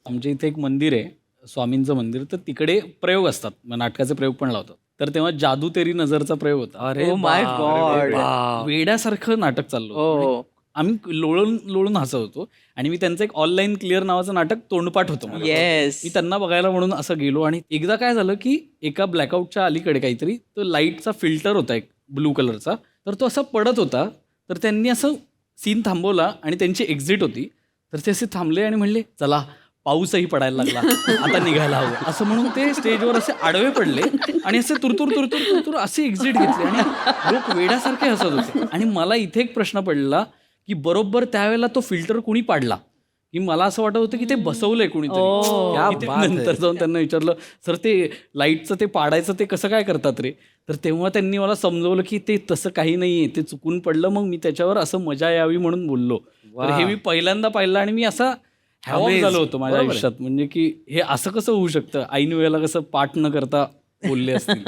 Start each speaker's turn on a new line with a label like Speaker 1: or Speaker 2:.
Speaker 1: आमच्या इथे एक मंदिर आहे, स्वामींचं मंदिर. तर तिकडे प्रयोग असतात. मग नाटकाचे प्रयोग पण लावतात. तर तेव्हा जादू तेरी नजरचा प्रयोग होता.
Speaker 2: अरे माय गॉड.
Speaker 1: वेड्यासारखं नाटक चाललं होतं.
Speaker 2: हो.
Speaker 1: म्हणजे आम्ही लोळून लोळून हसत होतो. आणि मी त्यांचं एक ऑनलाईन क्लिअर नावाचं नाटक तोंडपाठ होतं माझं.
Speaker 2: येस.
Speaker 1: मी त्यांना बघायला म्हणून असं गेलो आणि एकदा काय झालं की एका ब्लॅकआउटच्या अलीकडे काहीतरी तो लाईटचा फिल्टर होता एक ब्लू कलरचा. तर तो असा पडत होता. तर त्यांनी असं सीन थांबवला आणि त्यांची एक्झिट होती. तर ते असे थांबले आणि म्हणले, चला पाऊसही पडायला लागला, आता निघायला हवं, असं म्हणून ते स्टेजवर असे आडवे पडले आणि असे तुरतुर तुरतुर तुरतुर असे एक्झिट घेतले आणि लोक वेड्यासारखे हसत होते. आणि मला इथे एक प्रश्न पडला की बरोबर त्यावेळेला तो फिल्टर कुणी पाडला, की मला असं वाटत होतं की ते बसवलंय कुणीतरी.
Speaker 2: क्या
Speaker 1: की ते
Speaker 2: बात है.
Speaker 1: नंतर जाऊन त्यांना विचारलं, सर ते लाईटचं ते पाडायचं ते कसं काय करतात रे? तर तेव्हा त्यांनी मला समजवलं की ते तसं काही नाहीये, ते चुकून पडलं. मग मी त्याच्यावर असं मजा यावी म्हणून बोललो. तर हे मी पहिल्यांदा पाहिलं आणि मी असा हॅवॉक झालो होतो माझ्या आयुष्यात. म्हणजे की हे असं कसं होऊ शकतं, ऐन वेळेला कसं पाठ न करता बोलले असतील.